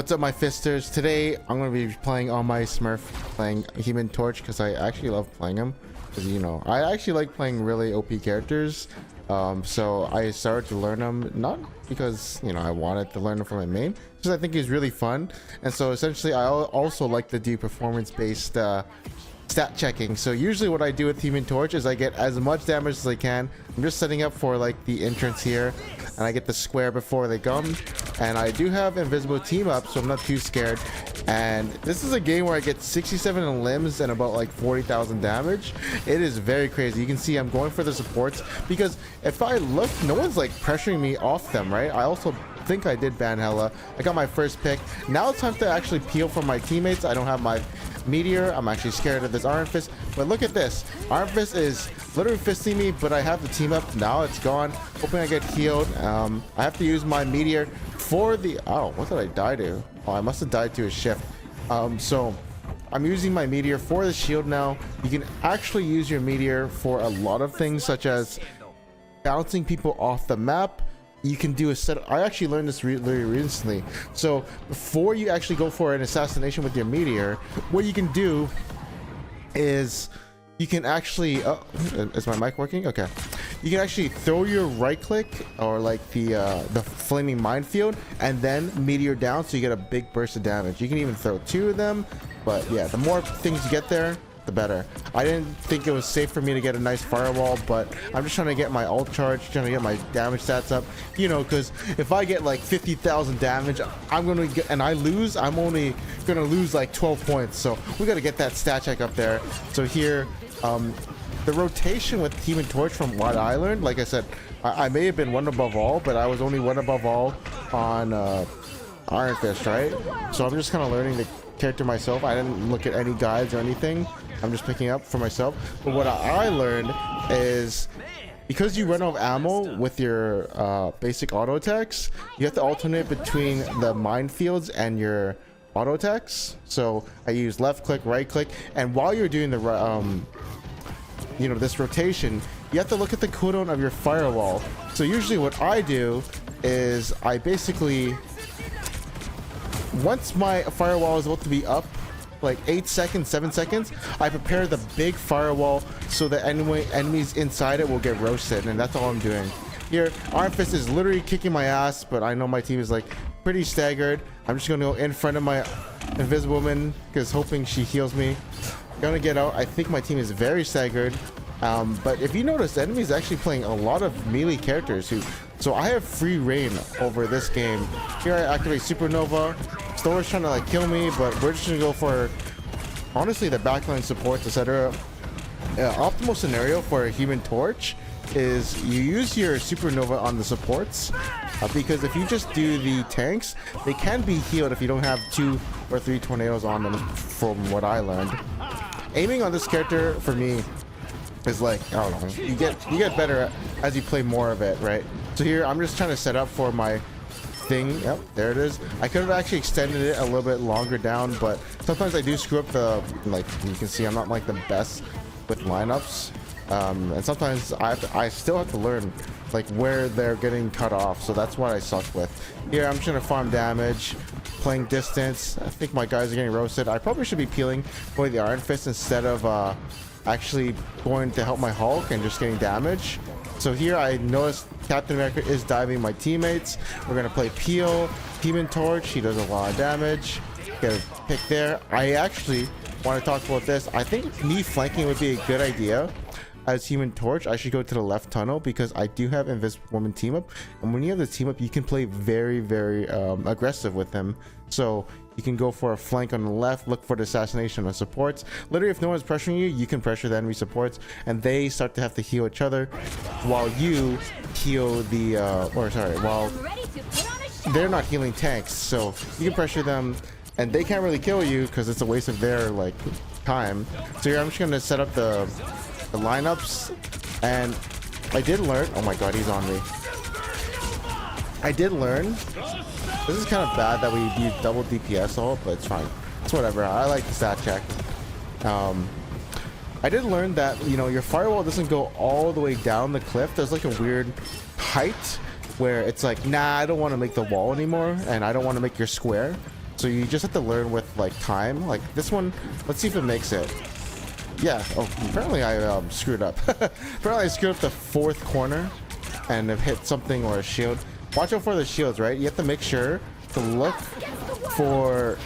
What's up, my fisters? Today I'm going to be playing on my Smurf, playing Human Torch, because I actually love playing him. Because, you know, I actually like playing really OP characters. So I started to learn them, not because, you know, I wanted to learn them from my main, because I think he's really fun. And so essentially I also like to do performance-based stat checking. So usually what I do with Human Torch is I get as much damage as I can. I'm just setting up for like the entrance here, and I get the square before they come. And I do have invisible team up, so I'm not too scared. And this is a game where I get 67 in limbs and about like 40,000 damage. It is very crazy. You can see I'm going for the supports, because if I look, no one's like pressuring me off them, right? I also think I did ban Hella. I got my first pick. Now it's time to actually peel from my teammates. I don't have my meteor. I'm actually scared of this Iron Fist, but look at this. Iron Fist is literally fisting me, but I have the team up. Now it's gone. Hoping I get healed. I have to use my meteor for the... Oh, what did I die to? Oh, I must have died to a shift. So I'm using my meteor for the shield now. You can actually use your meteor for a lot of things, such as bouncing people off the map. You can do a set. I actually learned this really recently. So before you actually go for an assassination with your meteor, what you can do is you can actually... Oh, is my mic working? Okay. You can actually throw your right click, or like the flaming minefield, and then meteor down, so you get a big burst of damage. You can even throw two of them, but yeah, the more things you get there, the better. I didn't think it was safe for me to get a nice firewall, but I'm just trying to get my ult charge, trying to get my damage stats up, you know, because if I get like 50,000 damage, I'm gonna get, and I lose, I'm only gonna lose like 12 points. So we got to get that stat check up there. So here, the rotation with Human Torch, from what I learned, like I said, I may have been one above all, but I was only one above all on Iron Fist, right? So I'm just kind of learning the character myself. I didn't look at any guides or anything. I'm just picking up for myself. But what I learned is, because you run out of ammo with your basic auto attacks, you have to alternate between the minefields and your auto attacks. So I use left click, right click, and while you're doing the you know, this rotation, you have to look at the cooldown of your firewall. So usually what I do is I basically, once my firewall is about to be up, like 8 seconds, 7 seconds, I prepare the big firewall so that enemies inside it will get roasted, and that's all I'm doing. Here, Iron Fist is literally kicking my ass, but I know my team is like pretty staggered. I'm just gonna go in front of my invisible woman, because hoping she heals me. Gonna get out. I think my team is very staggered. But if you notice, the enemy is actually playing a lot of melee characters so I have free reign over this game. Here I activate Supernova. Stor's trying to like kill me, but we're just gonna go for, honestly, the backline supports, etc. Optimal scenario for a Human Torch is you use your Supernova on the supports, because if you just do the tanks, they can be healed if you don't have 2 or 3 tornadoes on them, from what I learned. Aiming on this character for me is like, I don't know, you get better as you play more of it, right? So here I'm just trying to set up for my thing. Yep, there it is. I could have actually extended it a little bit longer down, but sometimes I do screw up the, like you can see I'm not like the best with lineups, and sometimes I still have to learn like where they're getting cut off, so that's what I suck with. Here I'm just gonna farm damage, playing distance. I think my guys are getting roasted. I probably should be peeling for the Iron Fist instead of actually going to help my Hulk and just getting damage. So here I noticed Captain America is diving my teammates. We're gonna play Peel, Human Torch. He does a lot of damage. Get a pick there. I actually want to talk about this. I think me flanking would be a good idea. As Human Torch, I should go to the left tunnel, because I do have Invisible Woman team up, and when you have the team up, you can play very aggressive with him. So you can go for a flank on the left, look for the assassination on supports. Literally, if no one's pressuring you, you can pressure the enemy supports, and they start to have to heal each other while you heal the while they're not healing tanks. So you can pressure them, and they can't really kill you because it's a waste of their like time. So here I'm just gonna set up the lineups, and I did learn, oh my god, he's on me. I did learn, this is kind of bad that we use double DPS ult, but it's fine, it's whatever. I like the stat check. I did learn that, you know, your firewall doesn't go all the way down the cliff. There's like a weird height where it's like, nah, I don't want to make the wall anymore, and I don't want to make your square. So you just have to learn with like time. Like this one, let's see if it makes it. Yeah. Oh, apparently I screwed up. Apparently I screwed up the fourth corner and have hit something or a shield. Watch out for the shields, right? You have to make sure to look for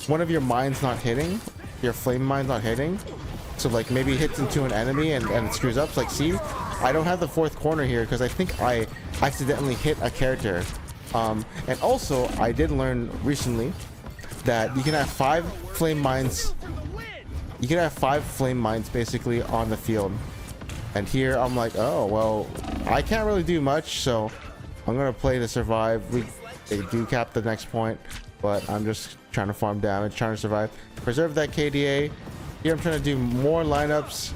one of your mines not hitting, your flame mines not hitting. So like maybe it hits into an enemy and it screws up. So like see, I don't have the fourth corner here because I think I accidentally hit a character. And also I did learn recently that you can have 5 flame mines. You can have 5 flame mines basically on the field. And here I'm like, oh well, I can't really do much, so I'm gonna play to survive. They do cap the next point, but I'm just trying to farm damage, trying to survive, preserve that KDA. Here I'm trying to do more lineups,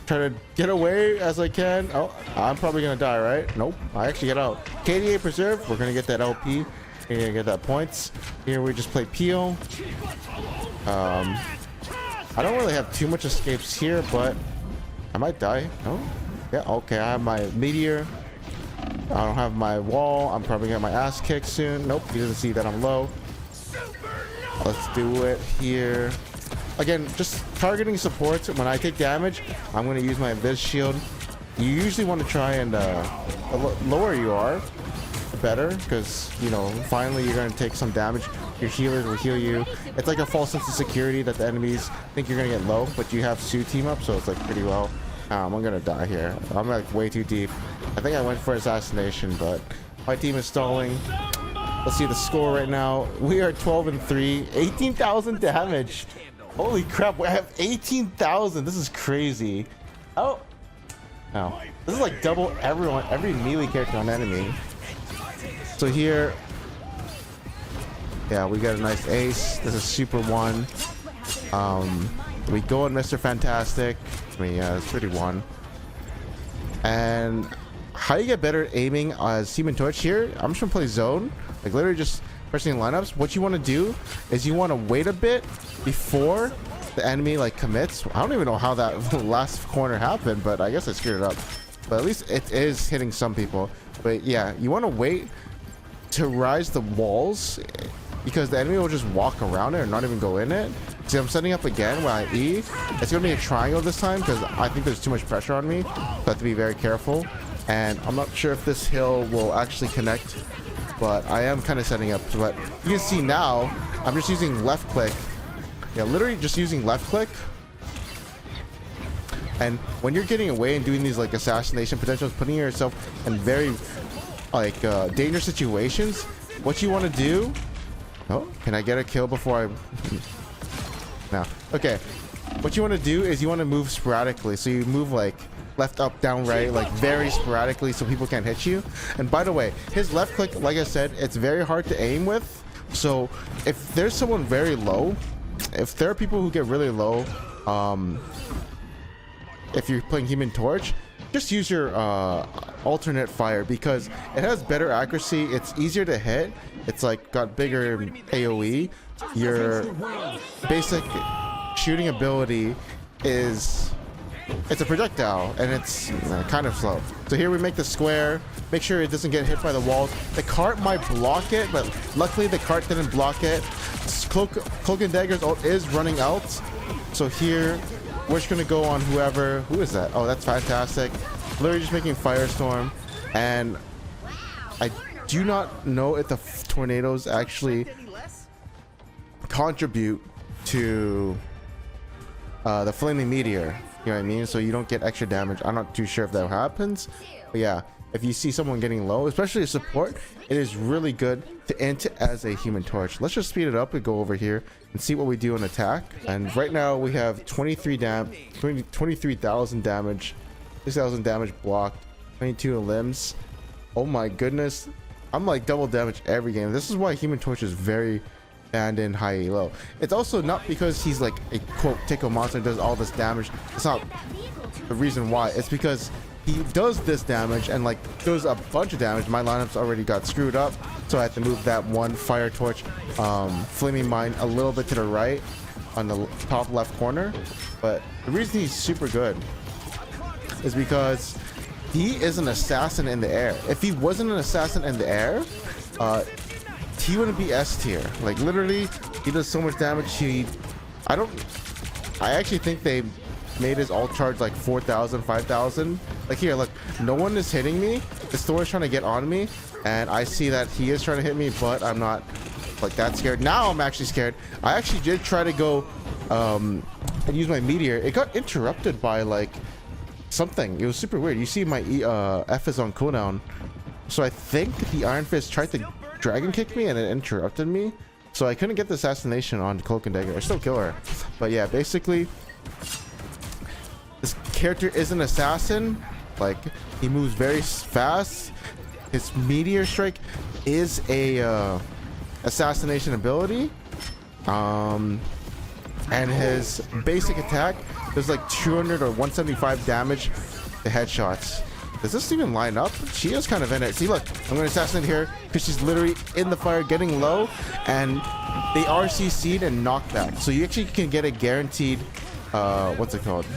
trying to get away as I can. Oh, I'm probably gonna die, right? Nope, I actually get out. KDA preserved. We're gonna get that LP. We're gonna get that points. Here we just play Peel. I don't really have too much escapes here, but I might die. No? Yeah, okay, I have my meteor. I don't have my wall. I'm probably gonna get my ass kicked soon. Nope, he doesn't see that I'm low. Let's do it here. Again, just targeting supports. When I take damage, I'm going to use my Invis shield. You usually want to try and the lower you are, the better, because, you know, finally you're going to take some damage. Your healers will heal you. It's like a false sense of security that the enemies think you're going to get low, but you have Sue team up, so it's like pretty low. I'm going to die here. I'm like way too deep. I think I went for assassination, but my team is stalling. Let's see the score right now. We are 12-3, 18,000 damage. Holy crap, I have 18,000. This is crazy. Oh. No. This is like double every melee character on enemy. So here, yeah, we got a nice ace. This is super 1. We go on Mr. Fantastic. I mean, yeah, it's pretty 1. And how you get better at aiming as Human Torch here, I'm just gonna play zone. Like literally just pressing lineups. What you want to do is you want to wait a bit before the enemy like commits. I don't even know how that last corner happened, but I guess I screwed it up. But at least it is hitting some people. But yeah, you want to wait to rise the walls because the enemy will just walk around it and not even go in it. See, I'm setting up again when I E. It's gonna be a triangle this time because I think there's too much pressure on me, so I have to be very careful. And I'm not sure if this hill will actually connect, but I am kind of setting up. But you can see now I'm just using left click. Yeah, literally just using left click. And when you're getting away and doing these like assassination potentials, putting yourself in very like dangerous situations, what you want to do. Oh, can I get a kill before I? No. Okay. What you want to do is you want to move sporadically. So you move like left, up, down, right, like very sporadically so people can't hit you. And by the way, his left click, like I said, it's very hard to aim with. So if there's someone very low, if there are people who get really low, if you're playing Human Torch, just use your alternate fire because it has better accuracy. It's easier to hit. It's like got bigger AoE. Your basic shooting ability is it's a projectile and it's kind of slow. So here we make the square, make sure it doesn't get hit by the walls. The cart might block it, but luckily the cart didn't block it. Cloak and Dagger's ult is running out. So here we're just gonna go on whoever. Who is that? Oh, that's fantastic. Literally just making Firestorm. And I do not know if the tornadoes actually contribute to the flaming meteor. You know what I mean? So you don't get extra damage. I'm not too sure if that happens. But yeah, if you see someone getting low, especially a support, it is really good to int as a Human Torch. Let's just speed it up and go over here and see what we do in attack. And right now we have 23,000 damage, 6,000 damage blocked, 22 limbs. Oh my goodness. I'm like double damage every game. This is why Human Torch is very banned in high elo. It's also not because he's like a quote tickle monster and does all this damage. It's not the reason why. It's because he does this damage and like does a bunch of damage. My lineup's already got screwed up, so I had to move that one fire torch flaming mine a little bit to the right on the top left corner. But the reason he's super good is because he is an assassin in the air. If he wasn't an assassin in the air, he wouldn't be S tier. Like literally, he does so much damage. I actually think they made his ult charge like 4,000, 5,000. Like here, look, no one is hitting me. This Thor is trying to get on me, and I see that he is trying to hit me, but I'm not like that scared. Now I'm actually scared. I actually did try to go and use my meteor. It got interrupted by like something. It was super weird. You see my F is on cooldown, so I think the Iron Fist tried to dragon kick me and it interrupted me, so I couldn't get the assassination on Cloak and Dagger. I still kill her, but yeah, basically this character is an assassin. Like, he moves very fast. His meteor strike is a assassination ability, and his basic attack does like 200 or 175 damage to headshots. Does this even line up? She is kind of in it. See, look, I'm going to assassinate her because she's literally in the fire getting low, and they are CC'd and knockback. So you actually can get a guaranteed, what's it called?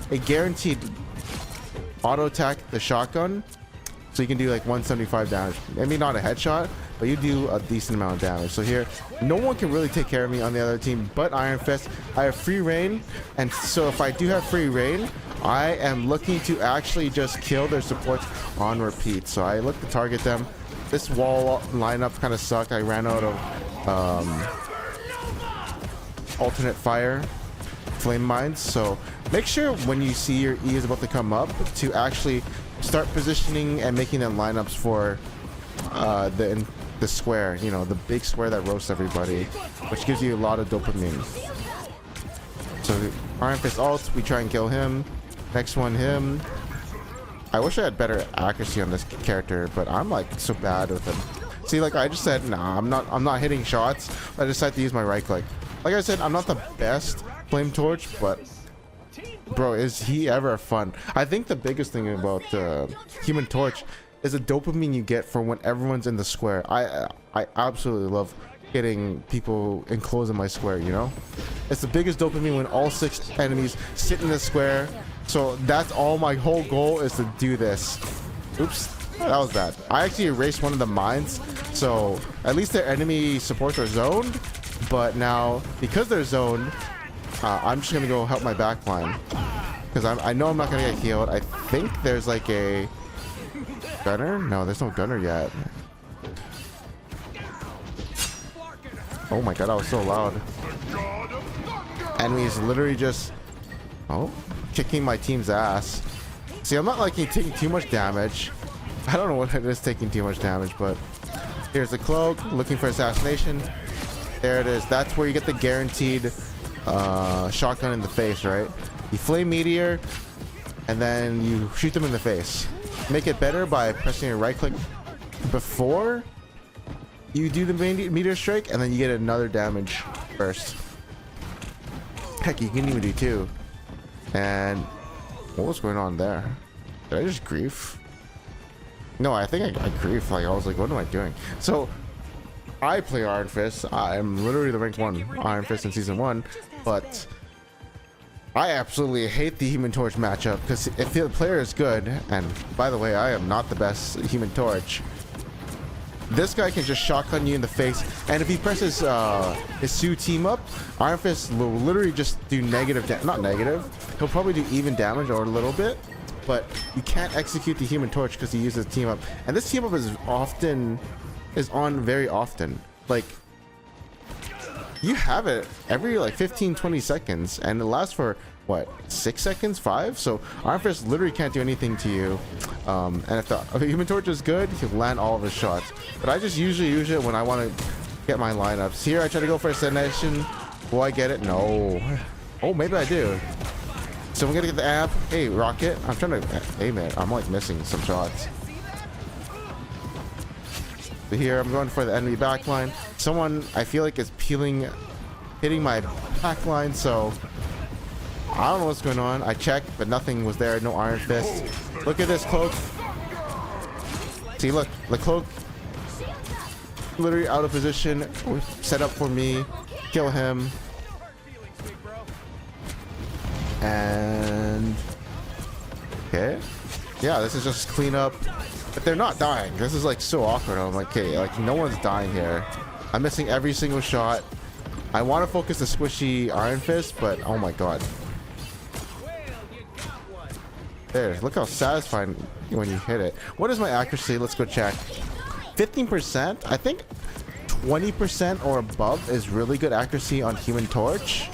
A guaranteed auto attack the shotgun. So you can do like 175 damage. Maybe not a headshot, but you do a decent amount of damage. So here, no one can really take care of me on the other team but Iron Fist. I have free reign, and so if I do have free reign, I am looking to actually just kill their supports on repeat. So I look to target them. This wall lineup kind of sucked. I ran out of alternate fire flame mines. So make sure when you see your E is about to come up to actually start positioning and making them lineups for the square, you know, the big square that roasts everybody, which gives you a lot of dopamine. So Iron Fist ult, we try and kill him. Next one, him. I wish I had better accuracy on this character, but I'm like so bad with him. See, like I just said, nah, I'm not hitting shots. I decided to use my right click. Like I said, I'm not the best flame torch, but bro, is he ever fun. I think the biggest thing about Human Torch is the dopamine you get for when everyone's in the square. I absolutely love getting people enclosed in my square, you know? It's the biggest dopamine when all 6 enemies sit in the square. So that's all, my whole goal is to do this. Oops, that was bad. I actually erased one of the mines, so at least their enemy supports are zoned, but now because they're zoned, I'm just gonna go help my backline because I know I'm not gonna get healed. I think there's like a gunner. No, there's no gunner yet. Oh my god, that was so loud. Enemies literally just kicking my team's ass. See, I'm not like taking too much damage. I don't know what it is taking too much damage, but here's the cloak looking for assassination. There it is. That's where you get the guaranteed shotgun in the face, right? You flame meteor and then you shoot them in the face. Make it better by pressing your right click before you do the meteor strike, and then you get another damage burst. Heck, you can even do 2. And what was going on there? Did I just grief? No, I think I grief. Like I was like, what am I doing? So I play Iron Fist. I'm literally the rank 1 Iron Fist in season 1, but I absolutely hate the Human Torch matchup because if the player is good, and by the way, I am not the best Human Torch, this guy can just shotgun you in the face, and if he presses his Sue team up, Iron Fist will literally just do negative, not negative, he'll probably do even damage or a little bit, but you can't execute the Human Torch because he uses team up, and this team up is on very often. Like, you have it every like 15-20 seconds, and it lasts for what, 6 seconds, 5? So Iron Fist literally can't do anything to you, and if the Human Torch is good, he'll land all of his shots. But I just usually use it when I want to get my lineups. Here I try to go for assassination. Will I get it? No. Oh, maybe I do. So I'm gonna get the app. Hey, Rocket, I'm trying to aim it. I'm like missing some shots. But here I'm going for the enemy backline. Someone I feel like is hitting my backline, so I don't know what's going on. I checked, but nothing was there. No Iron Fist. Look at this cloak. See, look, the cloak literally out of position, set up for me. Kill him. And okay, yeah, this is just clean up. But they're not dying. This is like so awkward. I'm like, okay, like no one's dying here. I'm missing every single shot. I want to focus the squishy Iron Fist, but oh my god. There, look how satisfying when you hit it. What is my accuracy? Let's go check. 15%? I think 20% or above is really good accuracy on Human Torch.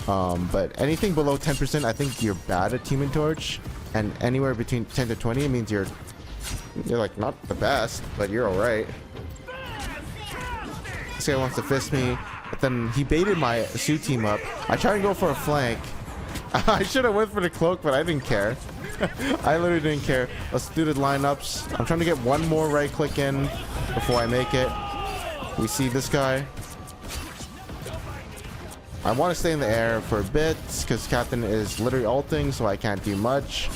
But anything below 10%, I think you're bad at Human Torch. And anywhere between 10 to 20 means you're like not the best, but you're alright. This guy wants to fist me, but then he baited my Sue team up. I tried to go for a flank. I should have went for the cloak, but I didn't care. I literally didn't care. Let's do the lineups. I'm trying to get one more right click in before I make it. We see this guy. I want to stay in the air for a bit because Captain is literally ulting, so I can't do much.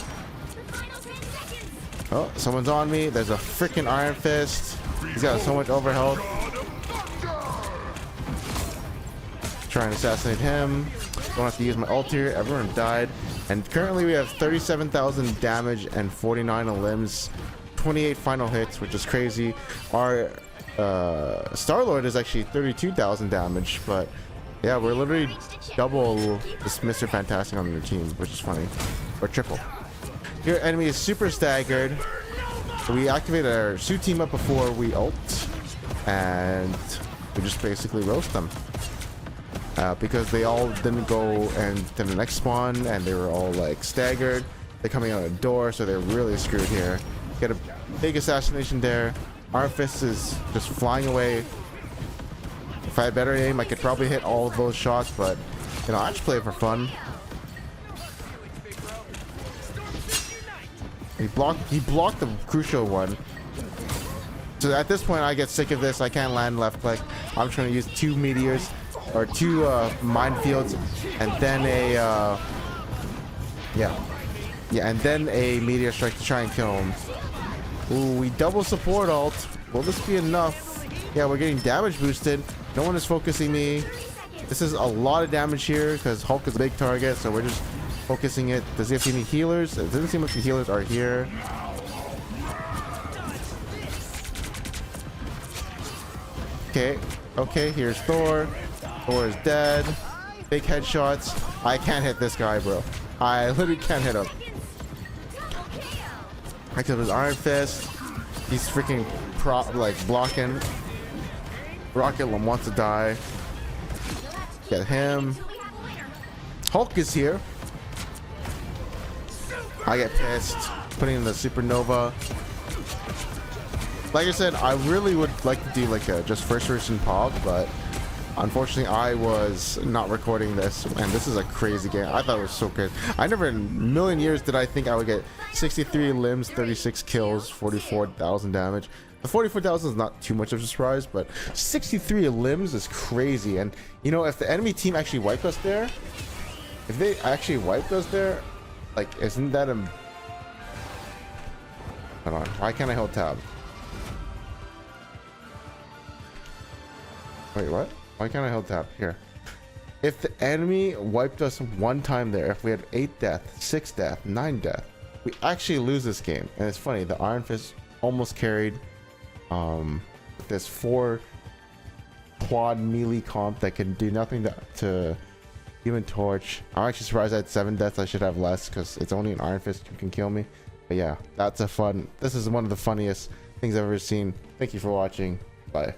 Oh, someone's on me. There's a freaking Iron Fist. He's got so much overhealth. Trying to assassinate him. Don't have to use my ult here. Everyone died. And currently we have 37,000 damage and 49 limbs. 28 final hits, which is crazy. Our Star-Lord is actually 32,000 damage, but yeah, we're literally double this Mr. Fantastic on their team, which is funny. Or triple. Your enemy is super staggered. We activated our suit team up before we ult, and we just basically roast them. Because they all didn't go and to the next spawn, and they were all like staggered. They're coming out of the door, so they're really screwed here. Get a big assassination there. Our Fist is just flying away. If I had better aim, I could probably hit all of those shots, but you know, I just play it for fun. He blocked the crucial one. So at this point, I get sick of this. I can't land left click. I'm trying to use 2 meteors or 2 minefields, and then a and then a meteor strike to try and kill him. Ooh, we double support ult. Will this be enough? Yeah, we're getting damage boosted. No one is focusing me. This is a lot of damage here because Hulk is a big target, so we're just focusing it. Does he have any healers? It doesn't seem like the healers are here. Okay, here's Thor. Thor is dead. Big headshots. I can't hit this guy, bro. I literally can't hit him. I killed his Iron Fist. He's freaking blocking. Rocket wants to die. Get him. Hulk is here. I get pissed. Putting in the supernova. Like I said, I really would like to do like a just first person pog, but unfortunately I was not recording this, and this is a crazy game. I thought it was so good. I never in a million years did I think I would get 63 limbs, 36 kills, 44,000 damage. The 44,000 is not too much of a surprise, but 63 limbs is crazy. And you know, if the enemy team actually wiped us there, if they actually wiped us there, like, isn't that a... Hold on, why can't I hold tab? Wait, what? Why can't I hold tab? Here. If the enemy wiped us one time there, if we had 8 death, 6 death, 9 death, we actually lose this game. And it's funny, the Iron Fist almost carried this 4 quad melee comp that can do nothing to Human Torch. I'm actually surprised I had 7 deaths. I should have less because it's only an Iron Fist who can kill me. But yeah, that's a fun... This is one of the funniest things I've ever seen. Thank you for watching. Bye.